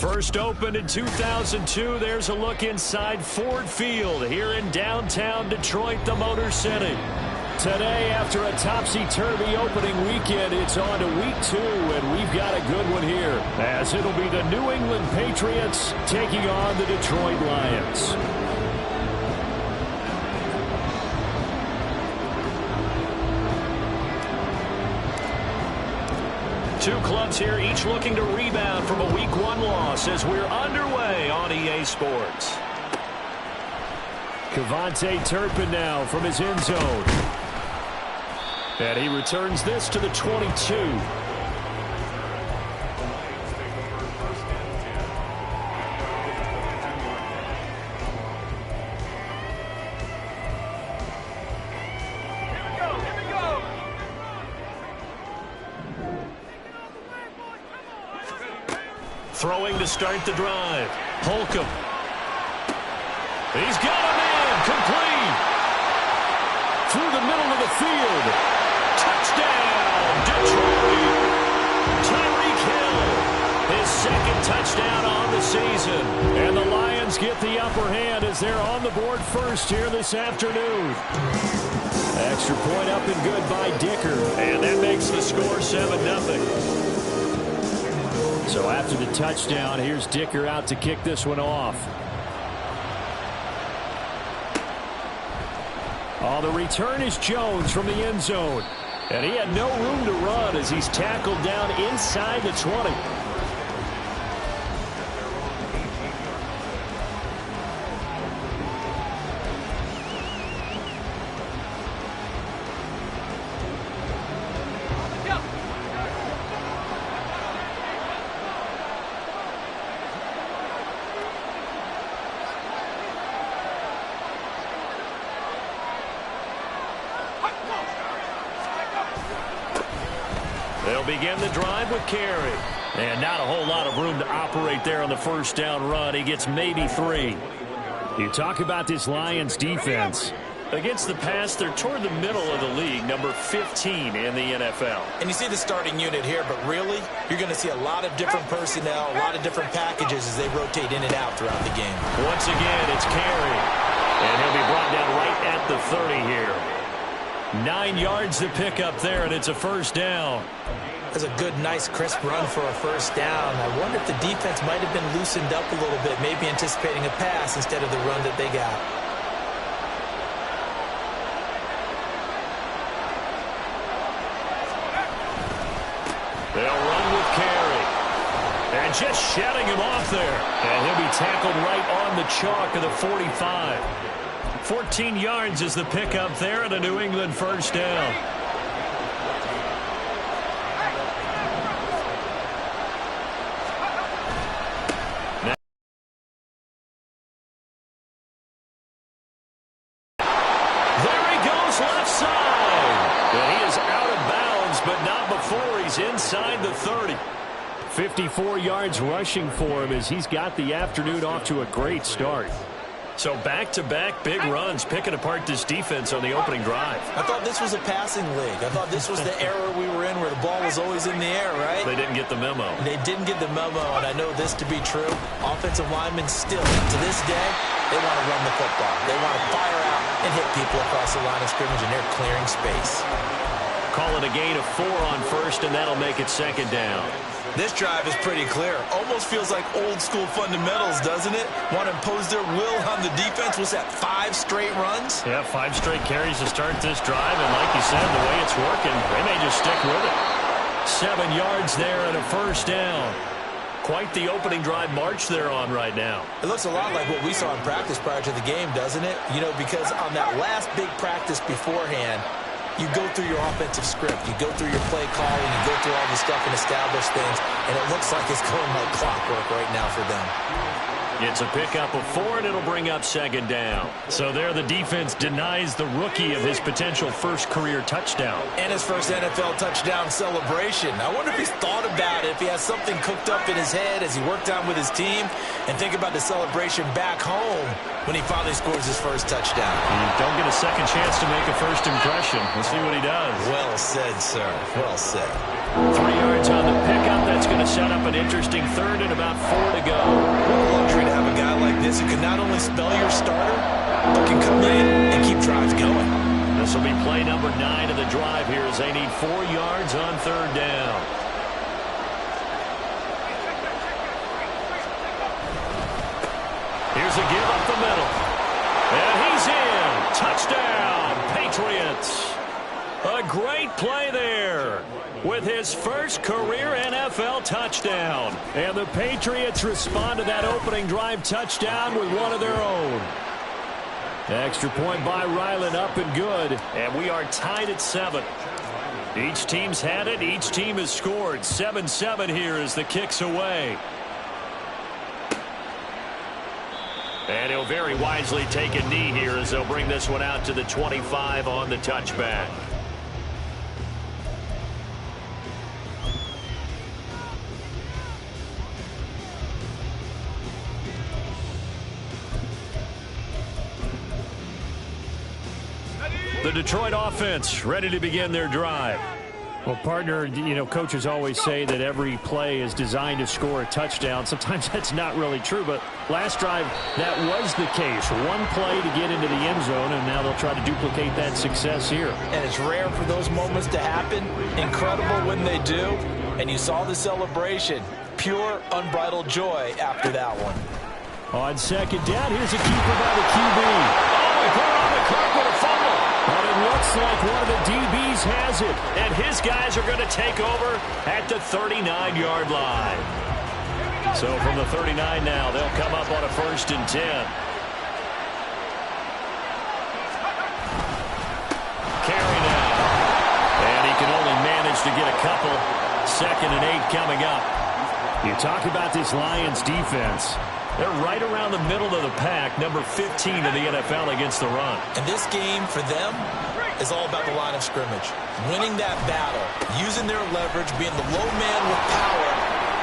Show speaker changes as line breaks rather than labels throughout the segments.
First opened in 2002, there's a look inside Ford Field here in downtown Detroit, the Motor City. Today, after a topsy-turvy opening weekend, it's on to week 2, and we've got a good one here, as it'll be the New England Patriots taking on the Detroit Lions. Two clubs here, each looking to rebound from a Week 1 loss as we're underway on EA Sports. Kevontae Turpin now from his end zone. And he returns this to the 22. Throwing to start the drive. Holcomb. He's got a man. Complete. Through the middle of the field. Touchdown, Detroit. Tyreek Hill. His second touchdown on the season. And the Lions get the upper hand as they're on the board first here this afternoon. Extra point up and good by Dicker. And that makes the score 7-0. So after the touchdown, here's Dicker out to kick this one off. Oh, the return is Jones from the end zone. And he had no room to run as he's tackled down inside the 20. They'll begin the drive with Carey. And not a whole lot of room to operate there on the first down run. He gets maybe 3. You talk about this Lions defense. Against the pass, they're toward the middle of the league, number 15 in the NFL. And you see the starting unit here, but really, you're going to see a lot of different personnel, a lot of different packages as they rotate in and out throughout the game. Once again, it's Carey. And he'll be brought down right at the 30 here. 9 yards to pick up there, and it's a first down. That's a good, nice, crisp run for a first down. I wonder if the defense might have been loosened up a little bit, maybe anticipating a pass instead of the run that they got. They'll run with Carey. And just shutting him off there. And he'll be tackled right on the chalk of the 45. 14 yards is the pickup there, and a New England first down. There he goes left side. And he is out of bounds, but not before he's inside the 30. 54 yards rushing for him as he's got the afternoon off to a great start. So back-to-back big runs, picking apart this defense on the opening drive. I thought this was a passing league. I thought this was the era we were in where the ball was always in the air, right? They didn't get the memo. They didn't get the memo, and I know this to be true. Offensive linemen still, to this day, they want to run the football. They want to fire out and hit people across the line of scrimmage, and they're clearing space. Call it a gain of 4 on first, and that'll make it second down. This drive is pretty clear. Almost feels like old-school fundamentals, doesn't it? Want to impose their will on the defense. Was that 5 straight runs? Yeah, 5 straight carries to start this drive. And like you said, the way it's working, they may just stick with it. 7 yards there and a first down. Quite the opening drive march they're on right now. It looks a lot like what we saw in practice prior to the game, doesn't it? You know, because on that last big practice beforehand, you go through your offensive script. You go through your play calling. You go through all the stuff and establish things. And it looks like it's going like clockwork right now for them. It's a pickup of 4, and it'll bring up second down. So there the defense denies the rookie of his potential first career touchdown.
And his first NFL touchdown celebration. I wonder if he's thought about it, if he has something cooked up in his head as he worked out with his team, and think about the celebration back home when he finally scores his first touchdown.
You don't get a second chance to make a first impression. We'll see what he does.
Well said, sir. Well said.
3 yards on the pickup. That's going to set up an interesting third and about 4 to go.
What a luxury to have a guy like this who can not only spell your starter, but can come in and keep drives going.
This will be play number 9 of the drive here as they need 4 yards on third down. Here's a give up the middle. And he's in. Touchdown, Patriots. A great play there with his first career NFL touchdown. And the Patriots respond to that opening drive touchdown with one of their own. Extra point by Ryland, up and good. And we are tied at 7. Each team's had it. Each team has scored. 7-7 here as the kick's away. And he'll very wisely take a knee here as they'll bring this one out to the 25 on the touchback. The Detroit offense ready to begin their drive. Well, partner, you know, coaches always say that every play is designed to score a touchdown. Sometimes that's not really true, but last drive, that was the case. One play to get into the end zone, and now they'll try to duplicate that success here. And
it's rare for those moments to happen. Incredible when they do. And you saw the celebration. Pure, unbridled joy after that one.
On second down, here's a keeper by the QB. Oh, he put it on the clock with a fumble. But it looks like one of the DBs has it. And his guys are going to take over at the 39-yard line. So from the 39 now, they'll come up on a 1st and 10. Carry now. And he can only manage to get a couple. 2nd and 8 coming up. You talk about this Lions defense. They're right around the middle of the pack, number 15 in the NFL against the run.
And this game for them is all about the line of scrimmage. Winning that battle, using their leverage, being the low man with power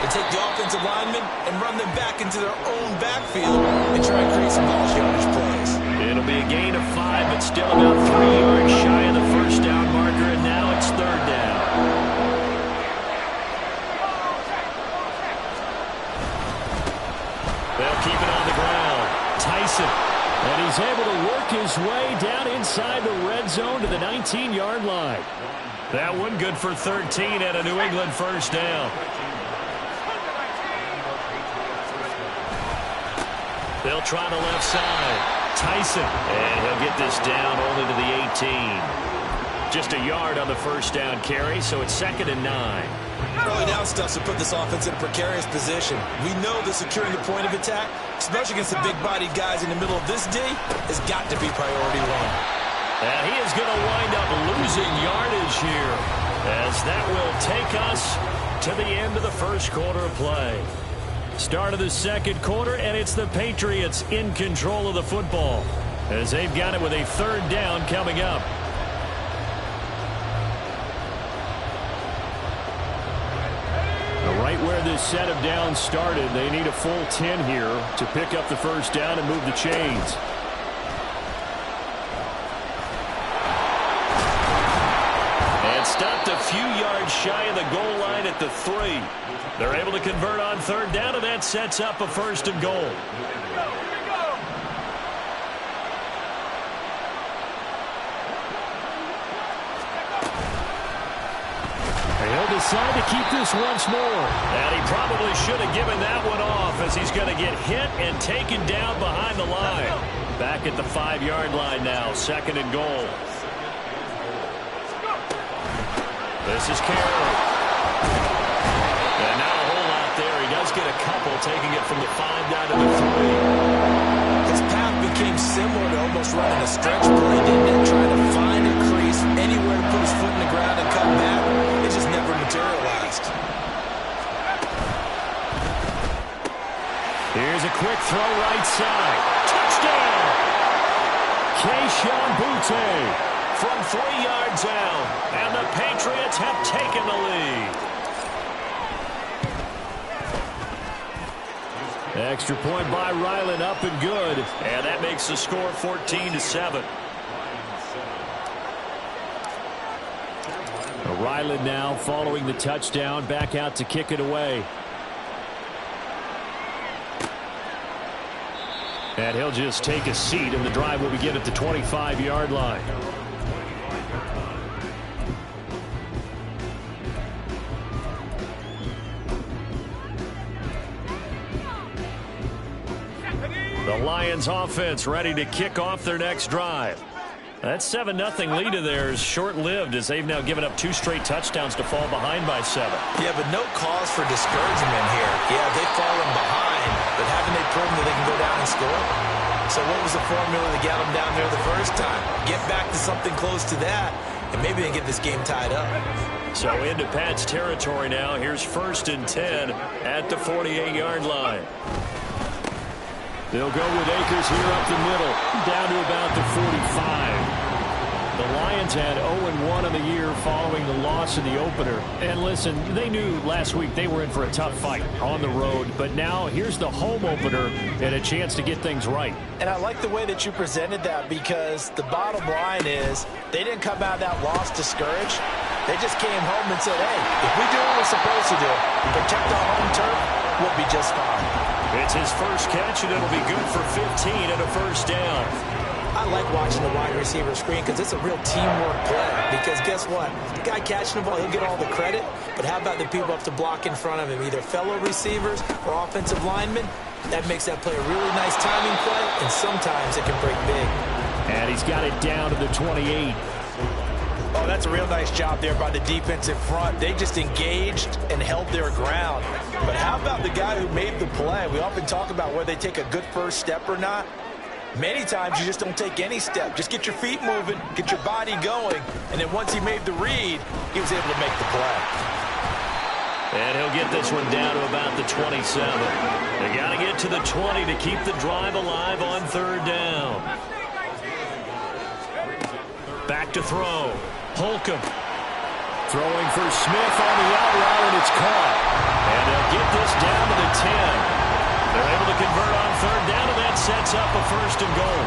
to take the offensive linemen and run them back into their own backfield and try and create some ball yardage plays.
It'll be a gain of 5, but still about 3 yards shy of the first down marker, and now it's 3rd down. They'll keep it on the ground. Tyson. And he's able to work his way down inside the red zone to the 19-yard line. That one good for 13 and a New England first down. They'll try the left side. Tyson. And he'll get this down only to the 18. Just a yard on the first down carry, so it's 2nd and 9.
Early down stuff to put this offense in a precarious position. We know that securing the point of attack, especially against the big-bodied guys in the middle of this D, has got to be priority 1.
And he is going to wind up losing yardage here, as that will take us to the end of the first quarter of play. Start of the second quarter, and it's the Patriots in control of the football, as they've got it with a 3rd down coming up. Right where this set of downs started, they need a full 10 here to pick up the first down and move the chains. And stopped a few yards shy of the goal line at the 3. They're able to convert on 3rd down, and that sets up a 1st and goal. He'll decide to keep this once more. And he probably should have given that one off, as he's going to get hit and taken down behind the line. Back at the 5-yard line now, 2nd and goal. This is Carroll. And not a whole lot there. He does get a couple, taking it from the 5 down to the 3.
His path became similar to almost running a stretch play, didn't it? Trying to find a crease, anywhere to put his foot in the ground and cut back. It just never materialized.
Here's a quick throw right side. Touchdown! Keyshawn Butte from 3 yards out. And the Patriots have taken the lead. Extra point by Ryland, up and good. And that makes the score 14-7. Ryland now following the touchdown, back out to kick it away. And he'll just take a seat, and the drive will begin at the 25-yard line. The Lions offense ready to kick off their next drive. That 7-0 lead of theirs short-lived as they've now given up 2 straight touchdowns to fall behind by 7.
Yeah, but no cause for discouragement here. Yeah, they've fallen behind, but haven't they proven that they can go down and score? So what was the formula to get them down there the first time? Get back to something close to that, and maybe they get this game tied up.
So into Pat's territory now. Here's 1st and 10 at the 48-yard line. They'll go with Akers here up the middle, down to about the 45. The Lions had 0-1 in the year following the loss in the opener. And listen, they knew last week they were in for a tough fight on the road. But now here's the home opener and a chance to get things right.
And I like the way that you presented that, because the bottom line is they didn't come out of that loss discouraged. They just came home and said, hey, if we do what we're supposed to do, protect our home turf, we'll be just fine.
It's his first catch, and it'll be good for 15 and a first down.
I like watching the wide receiver screen because it's a real teamwork play. Because guess what? The guy catching the ball, he'll get all the credit. But how about the people up to block in front of him, either fellow receivers or offensive linemen? That makes that play a really nice timing play, and sometimes it can break big.
And he's got it down to the 28.
Oh, that's a real nice job there by the defensive front. They just engaged and held their ground. But how about the guy who made the play? We often talk about whether they take a good first step or not. Many times you just don't take any step. Just get your feet moving, get your body going, and then once he made the read, he was able to make the play.
And he'll get this one down to about the 27. They got to get to the 20 to keep the drive alive on 3rd down. Back to throw. Holcomb throwing for Smith on the out route, and it's caught. And they'll get this down to the 10. They're able to convert on 3rd down, and that sets up a 1st and goal.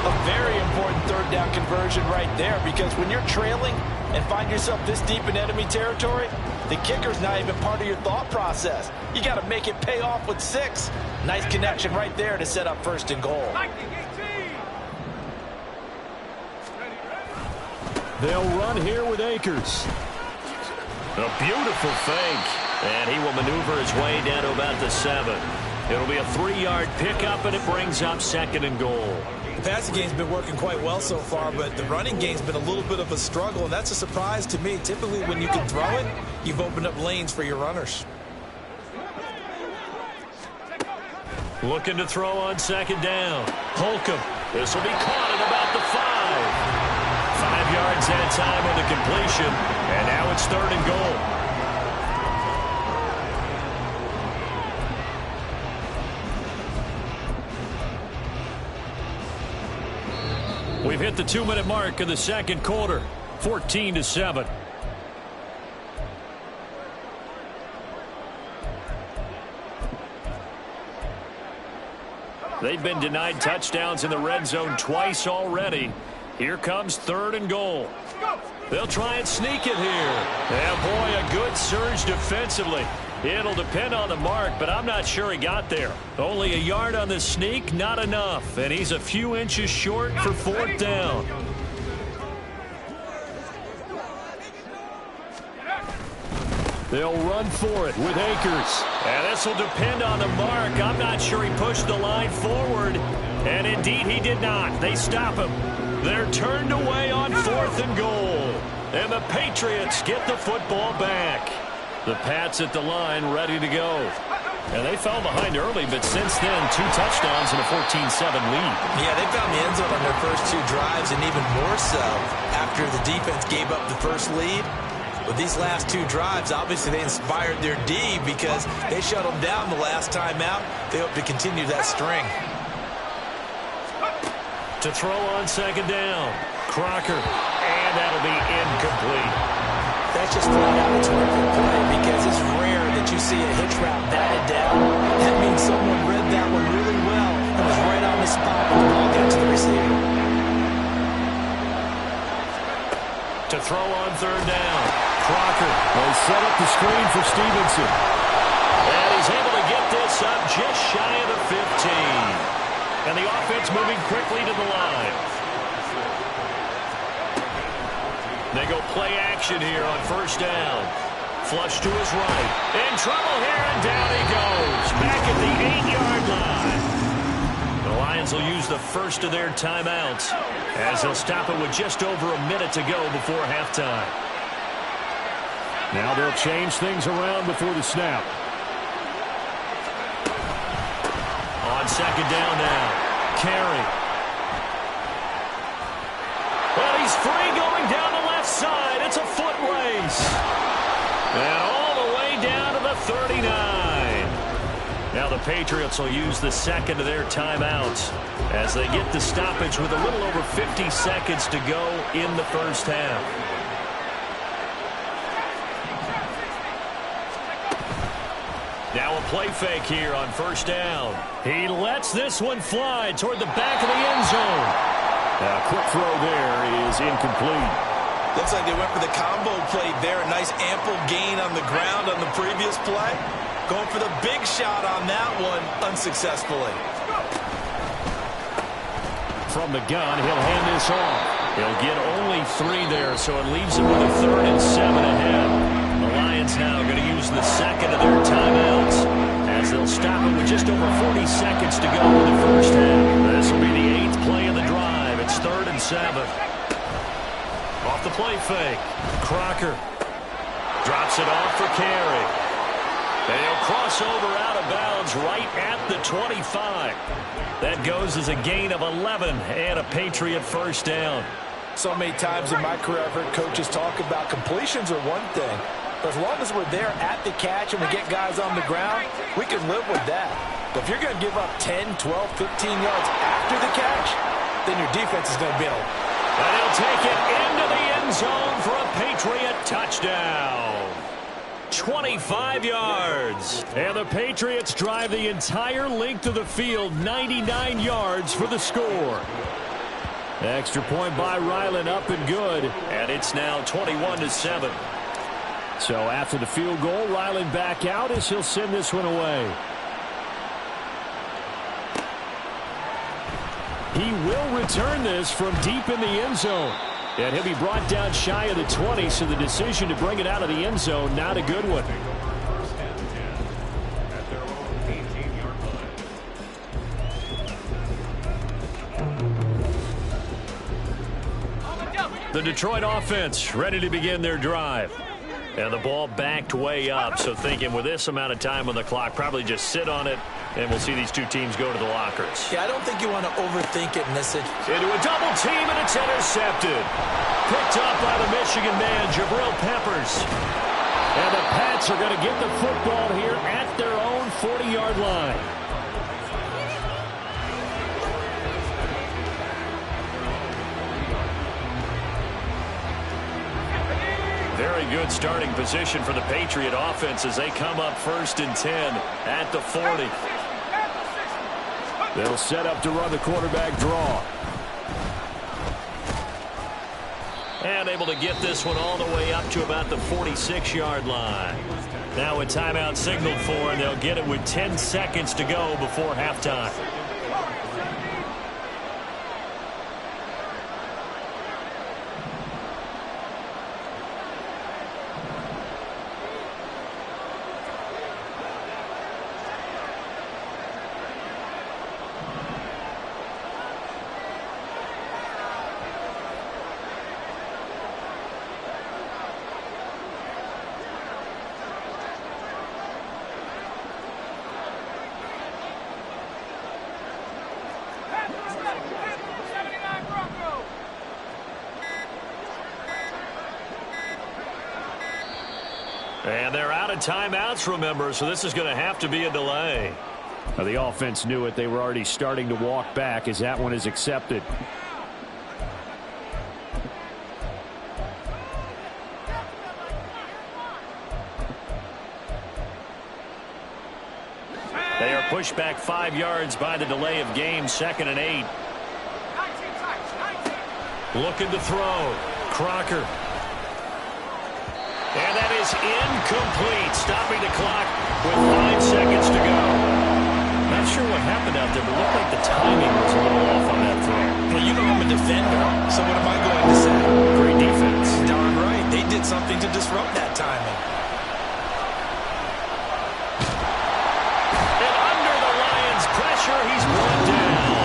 A very important 3rd down conversion right there, because when you're trailing and find yourself this deep in enemy territory, the kicker's not even part of your thought process. You got to make it pay off with 6. Nice connection right there to set up 1st and goal.
They'll run here with Akers. A beautiful fake. And he will maneuver his way down to about the 7. It'll be a 3-yard pickup, and it brings up 2nd and goal.
The passing game's been working quite well so far, but the running game's been a little bit of a struggle, and that's a surprise to me. Typically, when you can throw it, you've opened up lanes for your runners.
Looking to throw on 2nd down. Holcomb. This will be caught at about the 5. 5 yards that time on the completion, and now it's 3rd and goal. We've hit the 2-minute mark of the 2nd quarter, 14-7. They've been denied touchdowns in the red zone twice already. Here comes 3rd and goal. They'll try and sneak it here. And boy, a good surge defensively. It'll depend on the mark, but I'm not sure he got there. Only a yard on the sneak, not enough. And he's a few inches short for 4th down. They'll run for it with Akers. And this will depend on the mark. I'm not sure he pushed the line forward. And indeed, he did not. They stop him. They're turned away on 4th and goal. And the Patriots get the football back. The Pats at the line ready to go. And they fell behind early, but since then, 2 touchdowns and a 14-7 lead.
Yeah, they found the end zone on their first 2 drives, and even more so after the defense gave up the first lead. With these last two drives, obviously they inspired their D because they shut them down the last time out. They hope to continue that string.
To throw on second down, Crocker, and that'll be incomplete.
That's just flat out a terrific play because it's rare that you see a hitch route batted down. That means someone read that one really well and was right on the spot when the ball got to the receiver.
To throw on third down, Crocker. They set up the screen for Stevenson. And he's able to get this up just shy of the 15. And the offense moving quickly to the line. They go play action here on first down. Flush to his right. In trouble here, and down he goes. Back at the 8-yard line. The Lions will use the first of their timeouts as they'll stop it with just over a minute to go before halftime. Now they'll change things around before the snap. On second down now, Carey. Well, he's free going down the left side. It's a foot race. And all the way down to the 39. Now the Patriots will use the second of their timeouts as they get the stoppage with a little over 50 seconds to go in the first half. Now a play fake here on first down. He lets this one fly toward the back of the end zone. A quick throw there is incomplete.
Looks like they went for the combo play there. A nice ample gain on the ground on the previous play. Going for the big shot on that one unsuccessfully.
From the gun, he'll hand this off. He'll get only 3 there, so it leaves him with a 3rd and 7 ahead. The Lions now going to use the second of their timeouts as they'll stop it with just over 40 seconds to go in the first half. This will be the 8th play of the drive. It's 3rd and 7. Off the play fake. Crocker drops it off for Carey. And he'll cross over out of bounds right at the 25. That goes as a gain of 11 and a Patriot first down.
So many times in my career I've heard coaches talk about completions are one thing. But as long as we're there at the catch and we get guys on the ground, we can live with that. But if you're going to give up 10, 12, 15 yards after the catch, then your defense is going to be in a...
And he'll take it into the end zone for a Patriot touchdown. 25 yards. And the Patriots drive the entire length of the field, 99 yards for the score. Extra point by Ryland, up and good. And it's now 21-7. So after the field goal, Ryland back out as he'll send this one away. He will return this from deep in the end zone. And he'll be brought down shy of the 20, so the decision to bring it out of the end zone, not a good one. The Detroit offense ready to begin their drive. And the ball backed way up, so thinking with this amount of time on the clock, probably just sit on it, and we'll see these two teams go to the lockers.
Yeah, I don't think you want to overthink it in this situation.
Into a double team, and it's intercepted. Picked up by the Michigan man, Jabril Peppers. And the Pats are going to get the football here at their own 40-yard line. Very good starting position for the Patriot offense as they come up 1st and 10 at the 40. They'll set up to run the quarterback draw. And able to get this one all the way up to about the 46-yard line. Now a timeout signaled for, and they'll get it with 10 seconds to go before halftime. And they're out of timeouts, remember, so this is going to have to be a delay. Now, the offense knew it. They were already starting to walk back as that one is accepted. They are pushed back 5 yards by the delay of game, 2nd and 8. Looking to throw. Crocker. And that is incomplete. Stopping the clock with 5 seconds to go. Not sure what happened out there, but it looked like the timing was a little off on that throw.
Well, you know I'm a defender, so what am I going to say?
Great defense.
Darn right. They did something to disrupt that timing.
And under the Lions' pressure, he's brought down.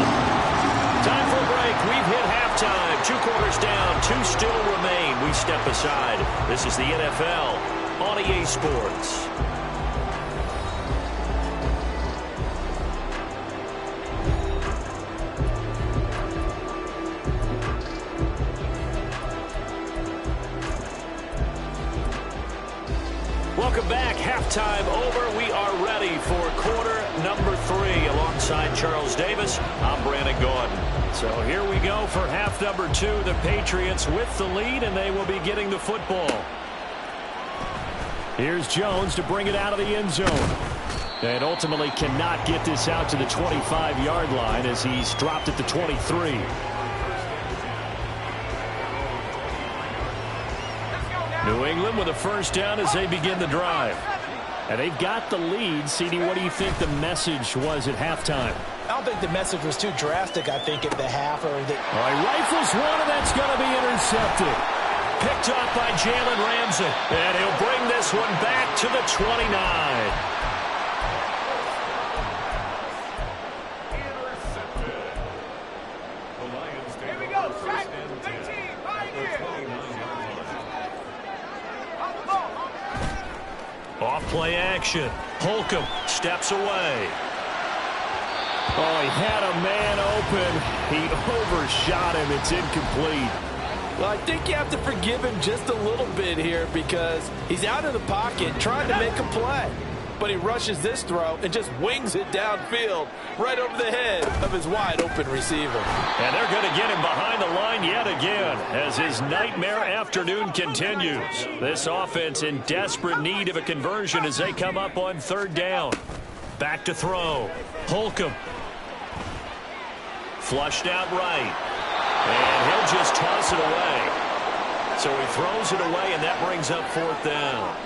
Time for a break. We've hit halftime. 2 quarters down. 2 still remain. We step aside. This is the NFL on EA Sports. Welcome back. Halftime over. We are ready for quarter number 3. Alongside Charles Davis, I'm Brandon Gordon. So here we go for half number 2. The Patriots with the lead, and they will be getting the football. Here's Jones to bring it out of the end zone. And ultimately cannot get this out to the 25-yard line as he's dropped at the 23. New England with a first down as they begin the drive. And they've got the lead. CD, what do you think the message was at halftime?
I don't think the message was too drastic, I think, at the half. All
right, rifles one, and that's going to be intercepted. Picked off by Jalen Ramsey. And he'll bring this one back to the 29. Off-play action. Holcomb steps away. Oh, he had a man open. He overshot him. It's incomplete.
Well, I think you have to forgive him just a little bit here because he's out of the pocket trying to make a play. But he rushes this throw and just wings it downfield right over the head of his wide-open receiver.
And they're going to get him behind the line yet again as his nightmare afternoon continues. This offense in desperate need of a conversion as they come up on 3rd down. Back to throw. Holcomb. Flushed out right. And he'll just toss it away. So he throws it away, and that brings up 4th down.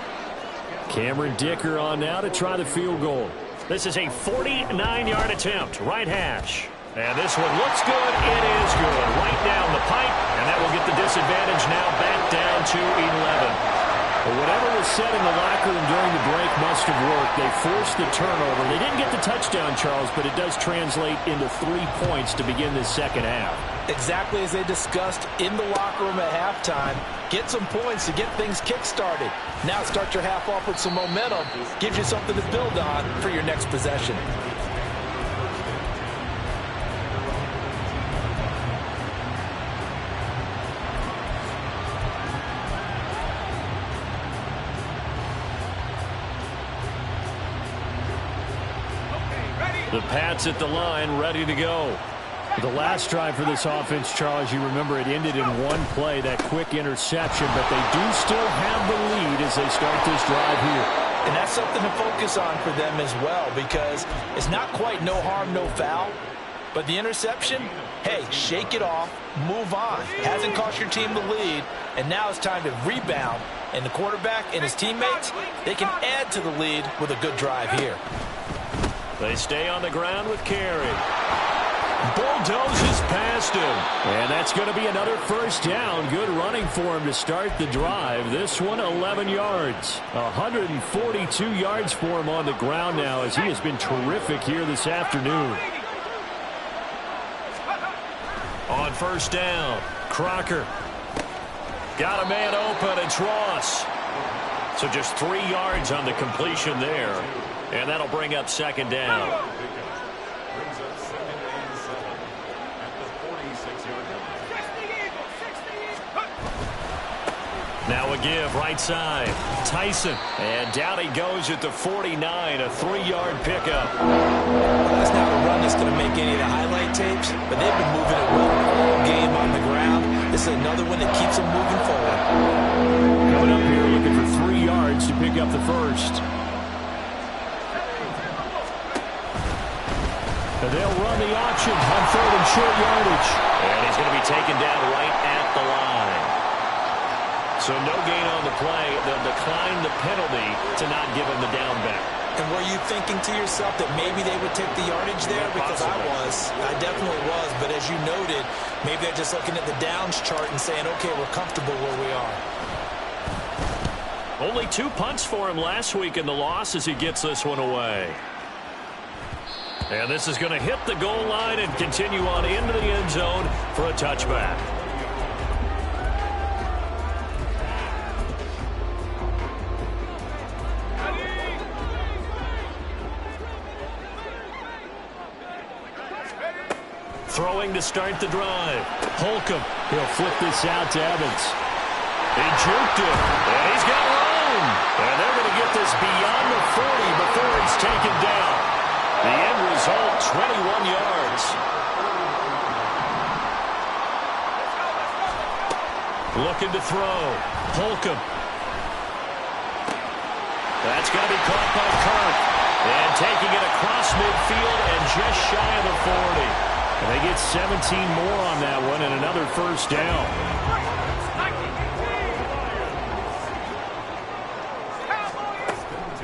Cameron Dicker on now to try the field goal. This is a 49-yard attempt. Right hash. And this one looks good. It is good. Right down the pipe. And that will get the disadvantage now back down to 11. But whatever was said in the locker room during the break must have worked. They forced the turnover. They didn't get the touchdown, Charles, but it does translate into 3 points to begin this second half.
Exactly as they discussed in the locker room at halftime. Get some points to get things kick-started. Now start your half off with some momentum. Gives you something to build on for your next possession.
The Pats at the line, ready to go. The last drive for this offense, Charles, you remember it ended in one play, that quick interception, but they do still have the lead as they start this drive here.
And that's something to focus on for them as well because it's not quite no harm, no foul. But the interception, hey, shake it off, move on. Hasn't cost your team the lead, and now it's time to rebound. And the quarterback and his teammates, they can add to the lead with a good drive here.
They stay on the ground with Carey. Bulldozes past him. And that's going to be another first down. Good running for him to start the drive. This one 11 yards. 142 yards for him on the ground now as he has been terrific here this afternoon. On first down, Crocker. Got a man open. It's Ross. So just 3 yards on the completion there. And that'll bring up second down. Now a give, right side. Tyson. And down he goes at the 49, a 3-yard pickup.
Well, that's not a run that's going to make any of the highlight tapes, but they've been moving it well all game on the ground. This is another one that keeps them moving forward.
Coming up here looking for 3 yards to pick up the first. And they'll run the option on 3rd and short yardage. And he's going to be taken down right at the line. So no gain on the play. They'll decline the penalty to not give him the down back.
And were you thinking to yourself that maybe they would take the yardage there? Because I definitely was. But as you noted, maybe they're just looking at the downs chart and saying, okay, we're comfortable where we are.
Only 2 punts for him last week in the loss as he gets this one away. And this is going to hit the goal line and continue on into the end zone for a touchback. Throwing to start the drive. Holcomb. He'll flip this out to Evans. He juked him. And he's got room. And they're going to get this beyond the 40 before he's taken down. The end result, 21 yards. Looking to throw. Holcomb. That's going to be caught by Kirk. And taking it across midfield and just shy of the 40. And they get 17 more on that one and another first down.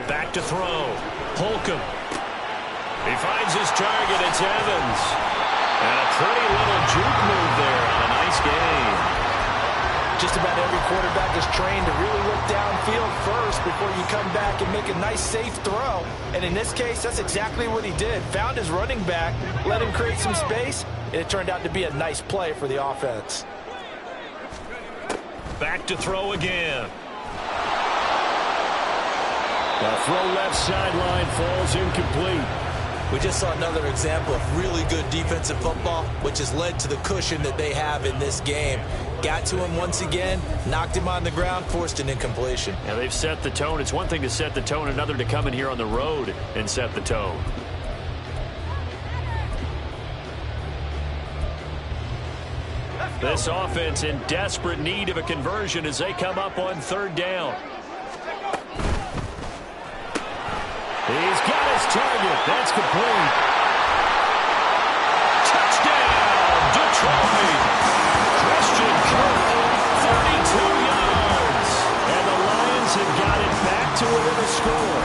Back to throw. Holcomb. He finds his target. It's Evans. And a pretty little juke move there on a nice game.
Just about every quarterback is trained to really look downfield first before you come back and make a nice, safe throw. And in this case, that's exactly what he did. Found his running back, let him create some space, and it turned out to be a nice play for the offense.
Back to throw again. The throw left sideline falls incomplete.
We just saw another example of really good defensive football, which has led to the cushion that they have in this game. Got to him once again, knocked him on the ground, forced an incompletion.
Yeah, they've set the tone. It's one thing to set the tone, another to come in here on the road and set the tone. This offense in desperate need of a conversion as they come up on 3rd down. He's got his target. That's complete. Touchdown, Detroit. Christian Kirk, 32 yards. And the Lions have got it back to within a score.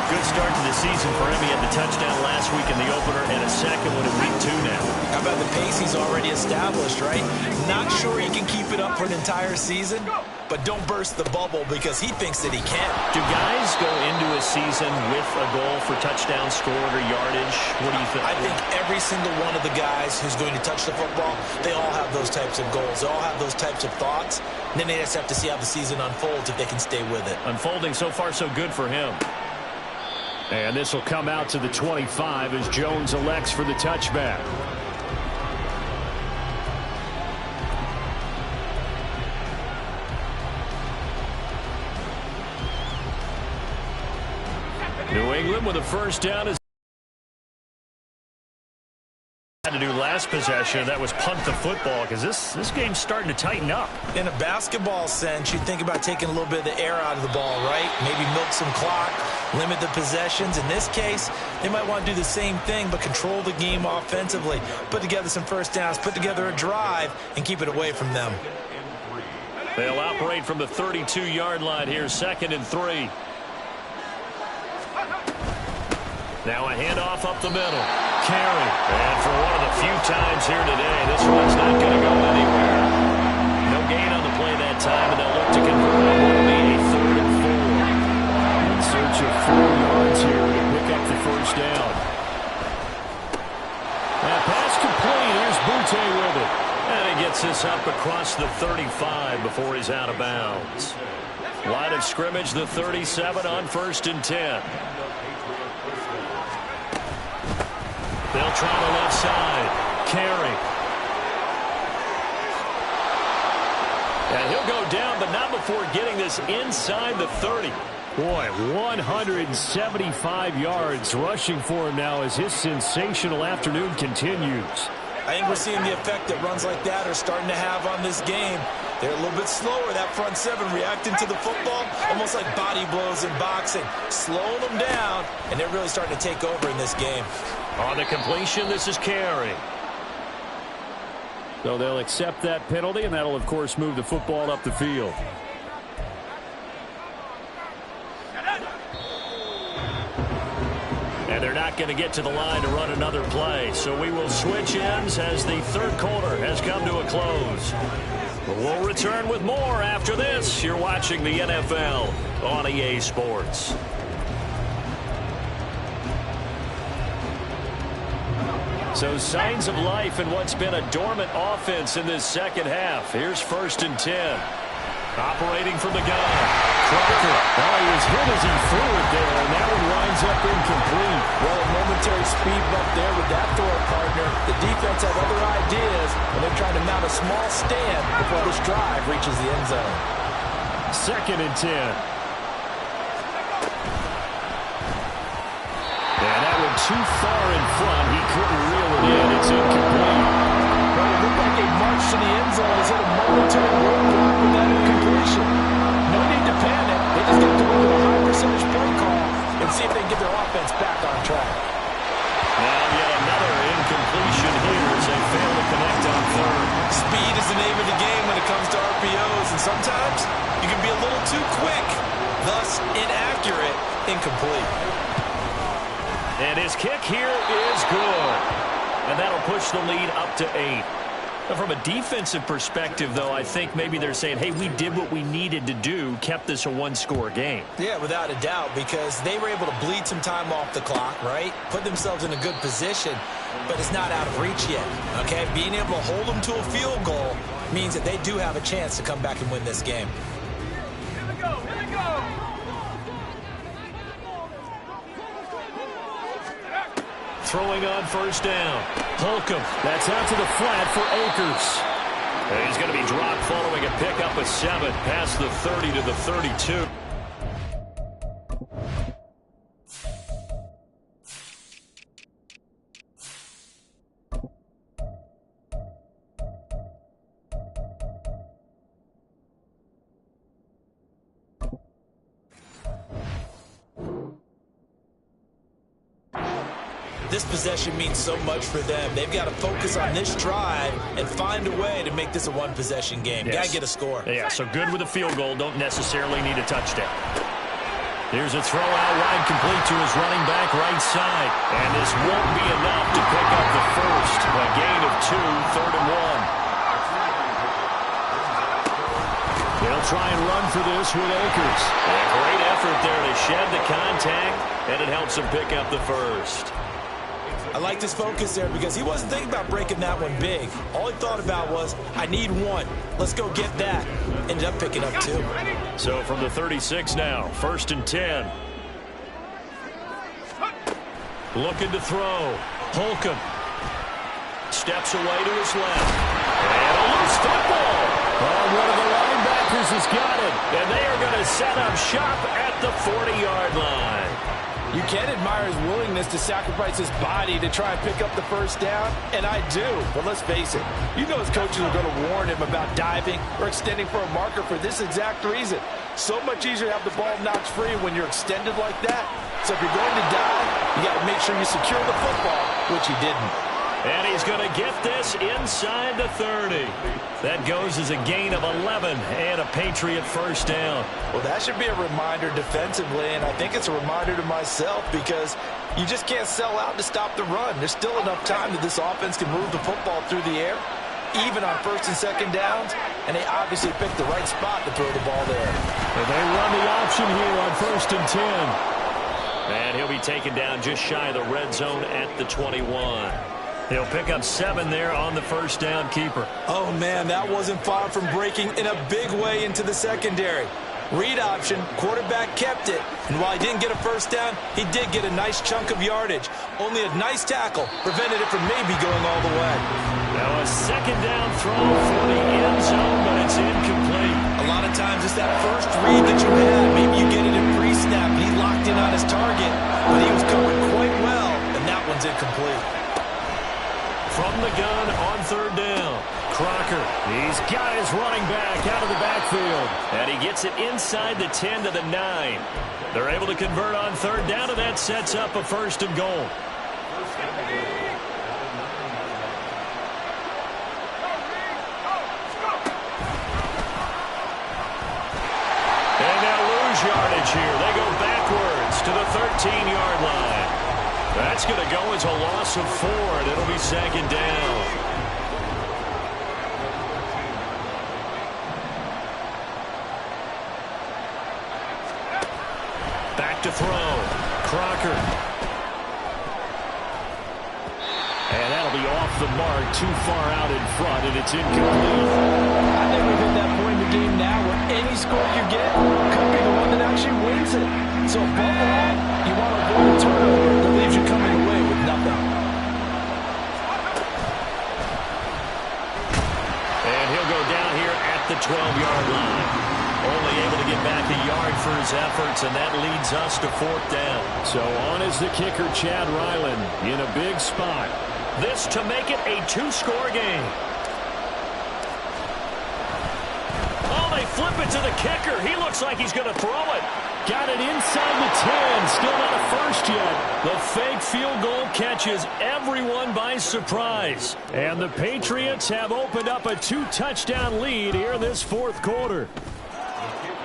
Good start to the season for him. He had the touchdown last week in the opener and a second one in week 2 now.
How about the pace he's already established, right? Not sure he can keep it up for an entire season, but don't burst the bubble because he thinks that he can.
Do guys go into a season with a goal for touchdown scored or yardage? What do you think?
I think every single one of the guys who's going to touch the football, they all have those types of goals. They all have those types of thoughts. And then they just have to see how the season unfolds if they can stay with it.
Unfolding so far so good for him. And this will come out to the 25 as Jones elects for the touchback. New England with a first down is had to do last possession. That was punt the football because this game's starting to tighten up.
In a basketball sense, you think about taking a little bit of the air out of the ball, right? Maybe milk some clock, limit the possessions. In this case, they might want to do the same thing but control the game offensively, put together some first downs, put together a drive, and keep it away from them.
They'll operate from the 32-yard line here, 2nd and 3. Now a handoff up the middle. Carey. And for one of the few times here today, this one's not going to go anywhere. No gain on the play that time, and they'll look to convert it. Will be a 3rd and 4. In search of 4 yards here to pick up the first down. That pass complete. Here's Butte with it. And he gets this up across the 35 before he's out of bounds. Line of scrimmage, the 37 on 1st and 10. They'll try the left side. Carey. And he'll go down, but not before getting this inside the 30. Boy, 175 yards rushing for him now as his sensational afternoon continues.
I think we're seeing the effect that runs like that are starting to have on this game. They're a little bit slower, that front seven, reacting to the football, almost like body blows in boxing, slowing them down, and they're really starting to take over in this game.
On the completion, this is Carey. So they'll accept that penalty, and that'll, of course, move the football up the field. And they're not going to get to the line to run another play. So we will switch ends as the third quarter has come to a close. But we'll return with more after this. You're watching the NFL on EA Sports. So signs of life in what's been a dormant offense in this second half. Here's 1st and 10. Operating from the gun. Crocker. Oh, he was hit as he threw it there, and that one winds up incomplete.
Well, a momentary speed bump there with that throw partner. The defense had other ideas, and they're trying to mount a small stand before this drive reaches the end zone.
2nd and 10. And that one too far in front. He couldn't reel it in. It's incomplete.
Well, it looked like a march to the end zone is at a momentary roadblock with that incompletion. No need to panic. They just got to go with a high percentage play call and see if they can get their offense back on track.
Now yet another incompletion here as they fail to connect on third.
Speed is the name of the game when it comes to RPOs, and sometimes you can be a little too quick, thus inaccurate, incomplete.
And his kick here is good. And that'll push the lead up to 8. Now, from a defensive perspective, though, I think maybe they're saying, hey, we did what we needed to do, kept this a one-score game.
Yeah, without a doubt, because they were able to bleed some time off the clock, right? Put themselves in a good position, but it's not out of reach yet, okay? Being able to hold them to a field goal means that they do have a chance to come back and win this game.
Here we go, here we go!
Throwing on 1st down. Holcomb. That's out to the flat for Akers. And he's going to be dropped following a pickup of 7 past the 30 to the 32.
This possession means so much for them. They've got to focus on this drive and find a way to make this a one-possession game.
Yes.
Got to get a score.
Yeah, so good with a field goal. Don't necessarily need a touchdown. Here's a throw out wide, complete to his running back right side. And this won't be enough to pick up the first. A gain of 2, 3rd and 1. They'll try and run for this with Akers. A great effort there to shed the contact, and it helps him pick up the first.
I like this focus there because he wasn't thinking about breaking that one big. All he thought about was, I need 1. Let's go get that. Ended up picking up 2.
So from the 36 now, 1st and 10. Looking to throw. Holcomb steps away to his left. And a loose football. Oh, one of the linebackers has got it. And they are going to set up shop at the 40-yard line.
You can admire his willingness to sacrifice his body to try and pick up the first down, and I do. But let's face it, you know his coaches are going to warn him about diving or extending for a marker for this exact reason. So much easier to have the ball knocked free when you're extended like that. So if you're going to dive, you got to make sure you secure the football, which he didn't.
And he's going to get this inside the 30. That goes as a gain of 11 and a Patriot first down.
Well, that should be a reminder defensively, and I think it's a reminder to myself because you just can't sell out to stop the run. There's still enough time that this offense can move the football through the air, even on 1st and 2nd downs, and they obviously picked the right spot to throw the ball there.
And they run the option here on 1st and 10. And he'll be taken down just shy of the red zone at the 21. He'll pick up 7 there on the first down keeper.
Oh, man, that wasn't far from breaking in a big way into the secondary.
Read option, quarterback kept it. And while he didn't get a first down, he did get a nice chunk of yardage. Only a nice tackle prevented it from maybe going all the way.
Now a second down throw for the end zone, but it's incomplete.
A lot of times it's that first read that you had. Maybe you get it in pre-snap. He locked in on his target, but he was covered quite well, and that one's incomplete.
From the gun on third down, Crocker. He's got his running back out of the backfield, and he gets it inside the 10 to the 9. They're able to convert on third down, and that sets up a first and goal. And now lose yardage here. They go backwards to the 13-yard line. That's going to go as a loss of 4, and it'll be second down. Back to throw. Crocker. And that'll be off the mark, too far out in front, and it's incomplete.
I think we've hit that point in the game now where any score you get could be the one that actually wins it. So above all, you want to avoid a turnover that leaves you coming away with nothing.
And he'll go down here at the 12-yard line. Only able to get back a yard for his efforts, and that leads us to fourth down. So on is the kicker, Chad Ryland, in a big spot. This to make it a 2-score game. Oh, they flip it to the kicker. He looks like he's going to throw it. Got it inside the 10. Still not a first yet. The fake field goal catches everyone by surprise. And the Patriots have opened up a 2-touchdown lead here in this fourth quarter.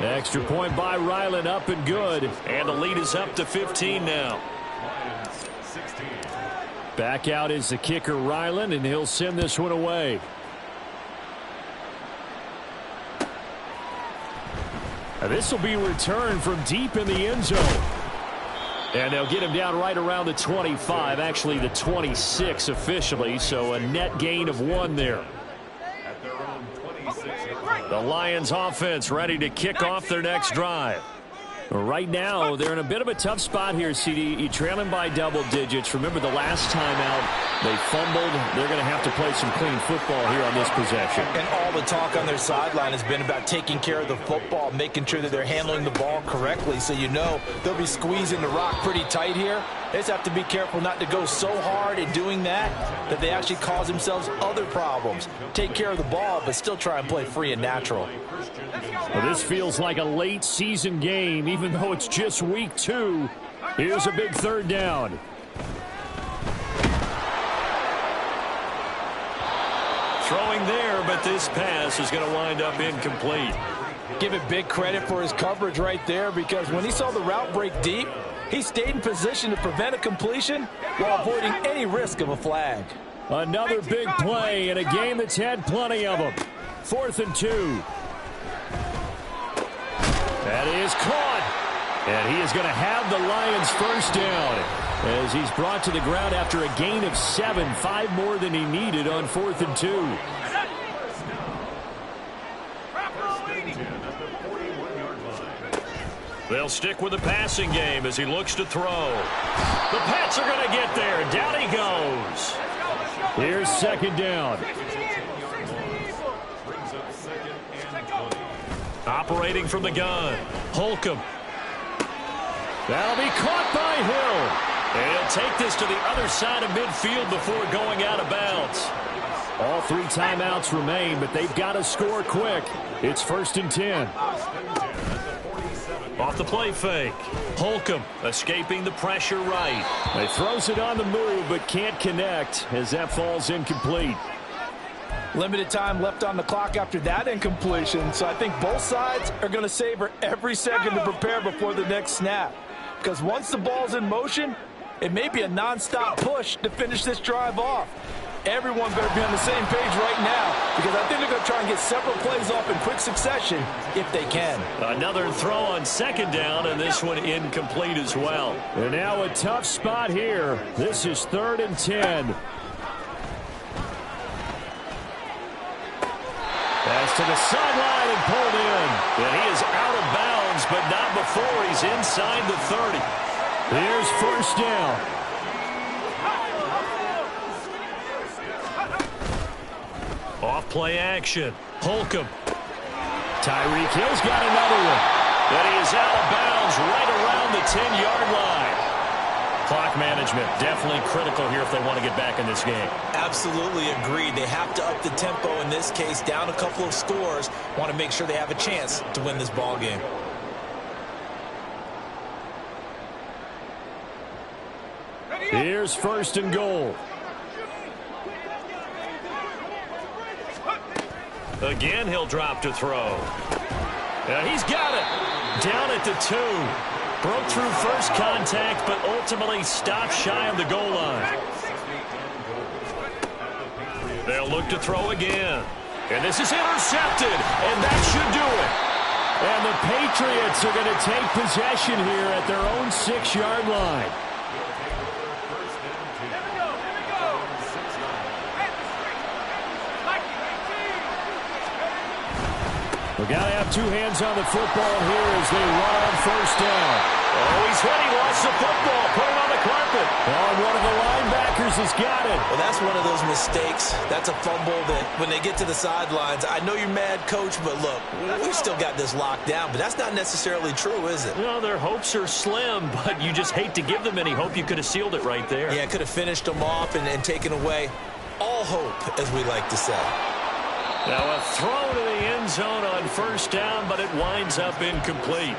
Extra point by Ryland, up and good. And the lead is up to 15 now. Back out is the kicker, Ryland, and he'll send this one away. This will be returned from deep in the end zone. And they'll get him down right around the 25, actually the 26 officially, so a net gain of 1 there. The Lions offense ready to kick off their next drive. Right now, they're in a bit of a tough spot here, CD. You're trailing by double digits. Remember the last time out, they fumbled. They're going to have to play some clean football here on this possession.
And all the talk on their sideline has been about taking care of the football, making sure that they're handling the ball correctly. So you know they'll be squeezing the rock pretty tight here. They just have to be careful not to go so hard in doing that they actually cause themselves other problems. Take care of the ball, but still try and play free and natural.
Well, this feels like a late season game, even though it's just week 2. Here's a big third down. Throwing there, but this pass is going to wind up incomplete.
Give it big credit for his coverage right there, because when he saw the route break deep, he stayed in position to prevent a completion while avoiding any risk of a flag.
Another big play in a game that's had plenty of them. 4th and 2. That is caught. And he is going to have the Lions first down as he's brought to the ground after a gain of 7, 5 more than he needed on 4th and 2. They'll stick with the passing game as he looks to throw. The Pats are going to get there. Down he goes. Here's second down. Operating from the gun. Holcomb. That'll be caught by Hill. And he'll take this to the other side of midfield before going out of bounds. All 3 timeouts remain, but they've got to score quick. It's 1st and 10. Off the play fake. Holcomb escaping the pressure right. He throws it on the move, but can't connect as that falls incomplete.
Limited time left on the clock after that incompletion, so I think both sides are going to savor every second to prepare before the next snap. Because once the ball's in motion, it may be a non-stop push to finish this drive off. Everyone better be on the same page right now, because I think they're going to try and get several plays off in quick succession if they can.
Another throw on second down, and this one incomplete as well. And now a tough spot here. This is 3rd and 10. Pass to the sideline and pulled in. And he is out of bounds, but not before he's inside the 30. Here's first down. Off play action. Holcomb. Tyreek Hill's got another one. But he is out of bounds right around the 10-yard line. Clock management definitely critical here if they want to get back in this game.
Absolutely agreed. They have to up the tempo in this case, down a couple of scores. Want to make sure they have a chance to win this ball game.
Here's first and goal. Again, he'll drop to throw. He's got it. Down at the 2. Broke through first contact, but ultimately stopped shy of the goal line. They'll look to throw again. And this is intercepted, and that should do it. And the Patriots are going to take possession here at their own 6-yard line. We've got to have two hands on the football here as they run on first down. Oh, he's hit. He lost the football. Put it on the carpet. Oh, one of the linebackers has got it.
Well, that's one of those mistakes. That's a fumble that when they get to the sidelines, I know you're mad, Coach, but look, we still got this locked down. But that's not necessarily true, is it?
Well, their hopes are slim, but you just hate to give them any hope. You could have sealed it right there.
Yeah, could have finished them off and taken away all hope, as we like to say.
Now a throw to the end zone on first down, but it winds up incomplete.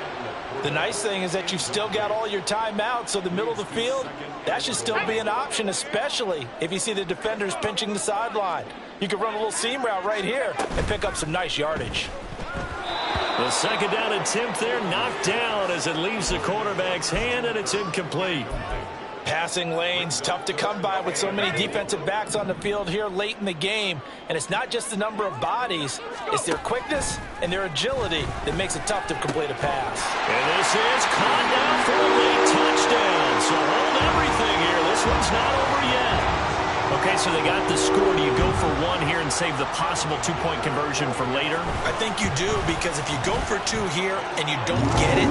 The nice thing is that you've still got all your timeouts, so the middle of the field, that should still be an option, especially if you see the defenders pinching the sideline. You can run a little seam route right here and pick up some nice yardage.
The second down attempt there knocked down as it leaves the quarterback's hand, and it's incomplete.
Passing lanes, tough to come by with so many defensive backs on the field here late in the game. And it's not just the number of bodies, it's their quickness and their agility that makes it tough to complete a pass.
And this is caught down for a late touchdown. So hold everything here. This one's not over yet. Okay, so they got the score. Do you go for one here and save the possible two-point conversion for later?
I think you do, because if you go for two here and you don't get it,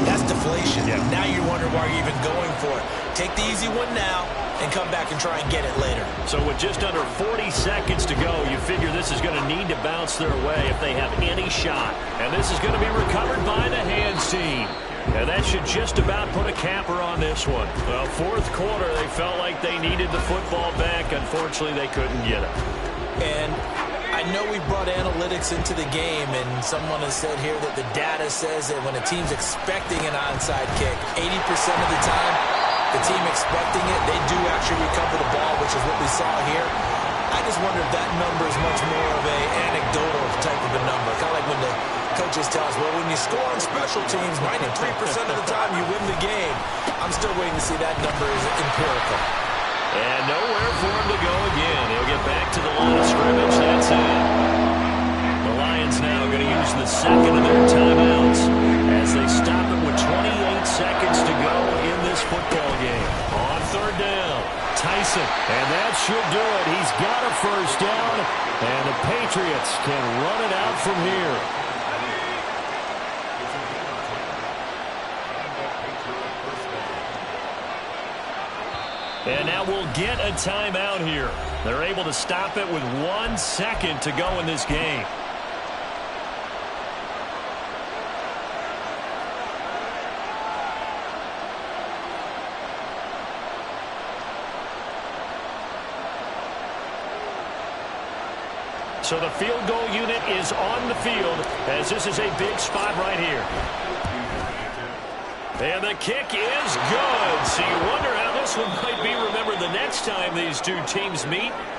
that's deflation. Yeah. Now you wonder why you're even going for it. Take the easy one now and come back and try and get it later.
So with just under 40 seconds to go, you figure this is going to need to bounce their way if they have any shot. And this is going to be recovered by the hands team. And that should just about put a capper on this one. Well, fourth quarter, they felt like they needed the football back. Unfortunately, they couldn't get it.
And I know we brought analytics into the game, and someone has said here that the data says that when a team's expecting an onside kick, 80% of the time, the team expecting it, they do actually recover the ball, which is what we saw here. I just wonder if that number is much more of an anecdotal type of a number. Kind of like when the coaches tell us, well, when you score on special teams, 93% of the time you win the game. I'm still waiting to see that number is empirical.
And nowhere for him to go again. He'll get back to the line of scrimmage. That's it. The Lions now going to use the second of their timeouts as they stop it with 28 seconds to go in this football game. On third down, Tyson. And that should do it. He's got a first down, and the Patriots can run it out from here. And now we'll get a timeout here. They're able to stop it with 1 second to go in this game. So the field goal unit is on the field as this is a big spot right here. And the kick is good. So you wonder how this one might be remembered the next time these two teams meet.